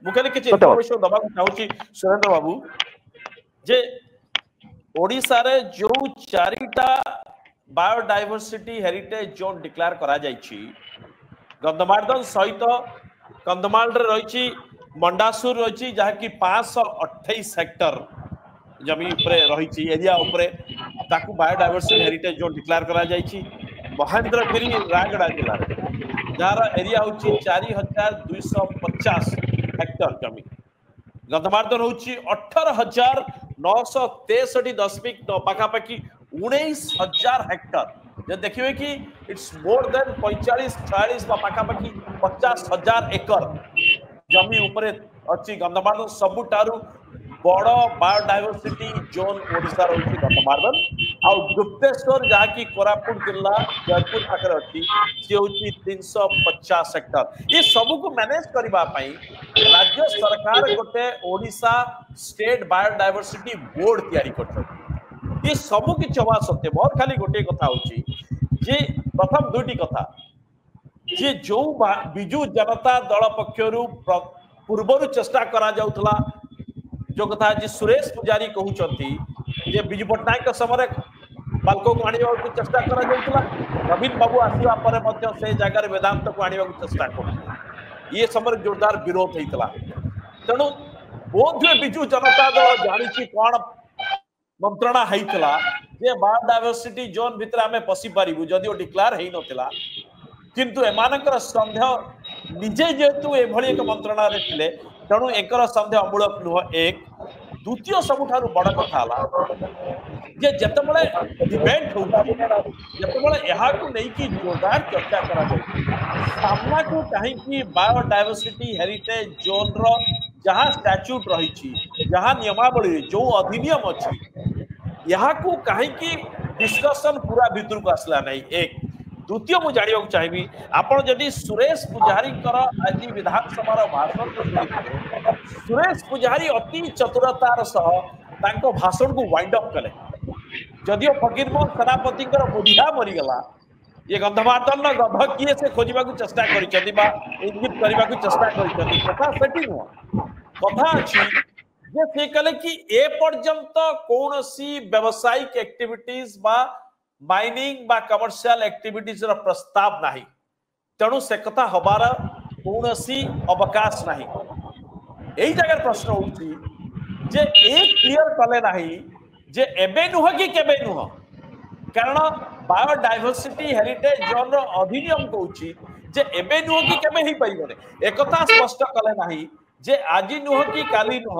मुझे किसी इनफॉरमेशन दबा चाहूँगी सुरेंद्र बाबू जे ओडिशा रे जो चारिटा बायोडाइवर्सिटी हेरिटेज जोन डिक्लेयर करा जायछि गंधमार्दन सहित कंधमाल रे रही मंडासुर रही जहाँ कि 528 हेक्टर जमी उपरे रही एरिया उपरे ताकू बायोडाइवर्सिटी हेरिटेज जोन डिक्लेयर करा जायछि महेंद्रगिरी रायगड़ा जिले में जार एरिया हूँ 4250 हेक्टर जमी गंधमार्दन हूँ 18,963.9 पाखापाखि 19,000 हेक्टर जे देखिए कि इट्स मोर देन 45-46 पाखापाखि 50,000 एकर जमी उपरे अच्छी गंधमार्दन सबुठारु बड़ बायोडाइवर्सिटी जोन ओडिशा रही गंधमार्दन आउ गुप्तेश्वर जहाँ की कोरापुट जिला जयपुर पाखे अच्छी सी हूँ 350 हेक्टर ये सबू को मैनेज करने राज्य सरकार गोटे ओडिशा स्टेट बायोडाइवर्सिटी बोर्ड तैयारी कर ये सबू किसी हवा सत्य मोर खाली गोटे कथा होची जे प्रथम दुईटी कथा जे जो बिजु जनता दल पक्षरु पूर्वरु चेष्टा करा जाउथला जो कथा जी सुरेश पुजारी कहउचंती जे बिजु पटनायक समय बालको को आनिबा को चेष्टा करा जाउथला नवीन बाबू आसीबा परे मध्य से जगह वेदांत को आनिबा को चेष्टा कर ये समय जोरदार विरोध हेतला तेणु बोधे बिजु जनता दल जानी कौन मंत्रणा हेतला जे बायोडाइवर्सिटी जोन भितर आमे पसी पारिबु जदिओ डिक्लेयर हेइ नथिला किंतु एमानकर संदेह निजे जेतु एभली एक मंत्रणा रे थिले तेणु एकर संदेह अमूलक नुह एक द्वितीय सबुठारु बड़ कथा हला जे जतबळे डिबेट होउची जतबळे एहा को नै कि जोरदार चर्चा करा जाय सामना को कहीं कि बायोडाइवर्सिटी हेरिटेज जोन रो जहां स्टैट्यूट रही जहां नियमावली जो अधिनियम अछि यहाँ को कहीं कि डिस्कशन पूरा भीतर को आसला नहीं एक द्वितीय मुझे जानवा चाहिए आपड़ जदि सुरेश पुजारी आज विधानसभा भाषण को शुणी सुरेश पुजारी अति चतुरतार सह भाषण को वाइंड अप कले जदिओ फकीरमोहन सेनापति बुझा मरीगला ये गंधमार्दन गंध किए से खोजा चेष्टा इंगित करने चेष्टा कथा से नुह कथा अच्छी जे से कहले कि ए पर्यंत कौन सी व्यावसायिक एक्टिविटीज बा माइनिंग बा कमर्शियल एक्टिविटीज रा प्रस्ताव नाही तेणु से कथा हबार कौन सी अवकाश नाही यही जगह प्रश्न होची जे एक क्लियर कले नाही जे एबे नुह कि केबे नुह कारण बायोडाइवर्सिटी हेरिटेज जोन रो अधिनियम कहूची जे एबे नुह कि केबे ही पाइबने एक कथा स्पष्ट कले नाही जे आज नुह कि काली नुह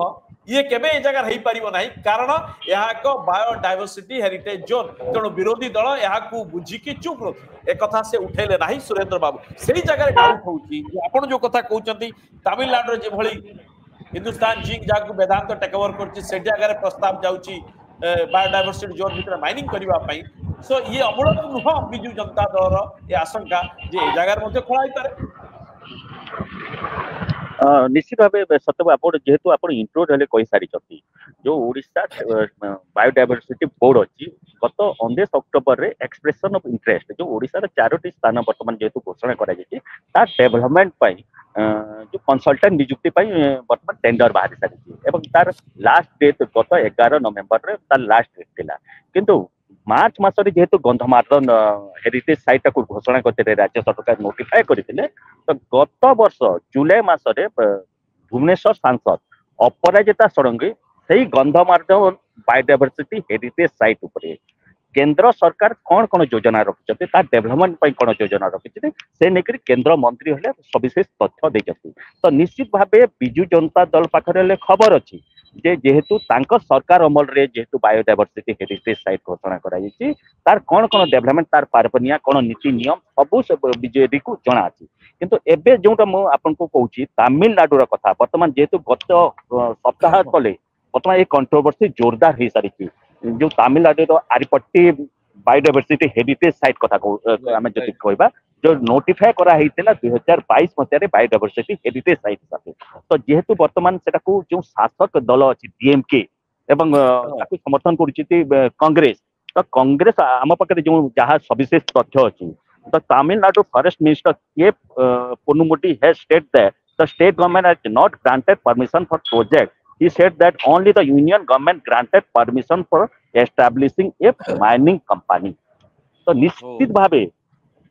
ये केबे ए जगह रही पारिबो नाही कारण यहाँ को बायोडाइवर्सिटी हेरिटेज जोन तेणु विरोधी दल यहाँ को बुझी कि चुप रो एक कथा से उठेले नाही सुरेंद्र बाबू सही जगह डाउट होउची आपण जो कथा कहउचंती तमिलनाडु जे भली हिंदुस्तान जिंक जाकू वेदांत टेक ओवर करची से जगह प्रस्ताव जाउची बायोडाइवर्सिटी जोन भीतर माइनिंग करबा पई सो ये अमूलक नुह बिजु जनता दल ये आशंका जे ए जगह मध्ये खोलाई पारे निश्चित भाव सत्य आप जेहेतु आप इंट्रो कही सारी जो ओडिशा बायोडाइवर्सिटी बोर्ड अच्छी गत 19 अक्टोबर रे एक्सप्रेशन ऑफ इंटरेस्ट जो ओडिशा रे 4टी स्थान वर्तमान जेहेतु घोषणा करा डेवलपमेंट जो कंसल्टेंट नियुक्ति वर्तमान टेंडर बाहरी सारी तार लास्ट डेट गत 11 नवेम्बर रे तार लास्ट डेट थिला किंतु मार्च मासरे जेहेतु गंधमार्दन हेरिटेज साइट को घोषणा करते राज्य सरकार नोटिफाई करते तो गत वर्ष जुलाई मासरे भुवनेश्वर सांसद अपराजिता षडंगी से गंधमार्दन बायोडाइवर्सिटी हेरिटेज साइट उपरे केंद्र सरकार कौन कौन योजना रखिंट डेवलपमेंट कौन योजना रखिंट से लेकर केंद्र मंत्री हेले सविशेष तथ्य देते तो निश्चित भाव बिजु जनता दल पाखे खबर अच्छी जे जेहेतु तांको सरकार अमल रे जेहेतु बायोडाइवर्सिटी हेरिटेज साइट घोषणा कराई तार कौन कौन डेवलपमेंट तार पारपनिया कौन नीति नियम सब बीजेडी को जना अच्छी किंतु एबे जोटा मु आपन को कहूची तमिलनाडु रा कथा वर्तमान जेहेतु गत सप्ताह तले वर्तमान ये कंट्रोवर्सी जोरदार हो सारी जो तमिलनाडु आरिपट्टी बायोडाइवर्सिटी हेरिटेज साइट कथा आम जब कहवा जो नोटिफाई करा 2022 मसीह बायोडाइवर्सिटी हेरिटेज साइट हिसाब तो जेहेतु वर्तमान से जो शासक दल अच्छी डीएमके एवं समर्थन कर कांग्रेस तो कांग्रेस आम पाखे जो जहाँ सविशेष तथ्य अच्छी तो Tamil Nadu forest minister K Ponmudi has state that the state government has not granted permission for project. He said that only the union government granted permission for establishing a mining company. तो निश्चित भावे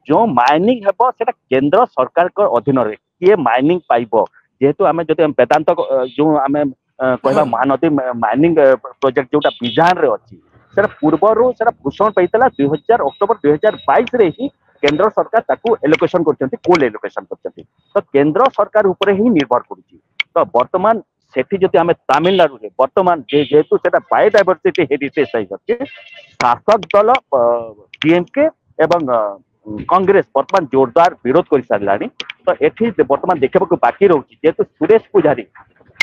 जो माइनिंग हेबो सेटा केंद्र सरकार को अधीन रे किए माइनिंग पाइबो जेहेतु आमे जते वेदांत जो आमे कहबा महानदी माइनिंग प्रोजेक्ट जोटा बिजान रे अछि सेटा पूर्वरु सेटा घोषणा पैतला 2000 अक्टोबर 2022 रे ही केंद्र सरकार ताकू एलोकेशन करछंती कोल एलोकेशन करछंती तो केंद्र सरकार ऊपर ही निर्भर करूची तो वर्तमान सेठी जति आमे तमिलनाडु रे वर्तमान जेहेतु सेटा बायोडायवर्सिटी हेरिटेज साइट अछि शासक दल डीएमके एवं कांग्रेस वर्तमान जोरदार विरोध कर सारे तो एठी वर्तमान देखा बाकी रोचे जेहेतु सुरेश पुजारी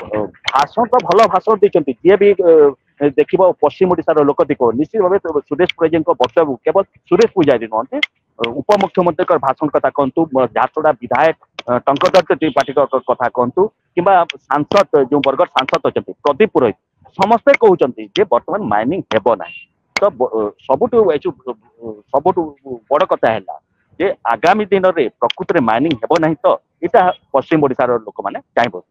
भाषण तो भल भाषण देते जी भी देख पश्चिम ओडार लोक देख निश्चित भाव सुरेश पुजारी वक्तव्य केवल सुरेश पुजारी नुहते उपमुख्यमंत्री भाषण कथा कहतु झारसुगुड़ा विधायक टंकधर त्रिपाठी कथा कहतु कि सांसद जो बरगढ़ सांसद अच्छा प्रदीप पुरोहित समस्ते कहते बर्तमान माइनिंग हेब ना तो सबुठ बड़ कथा है जे आगामी दिन में प्रकृत में माइनिंग हेब ना तो यहाँ पश्चिम ओडार लोक मैंने चाहब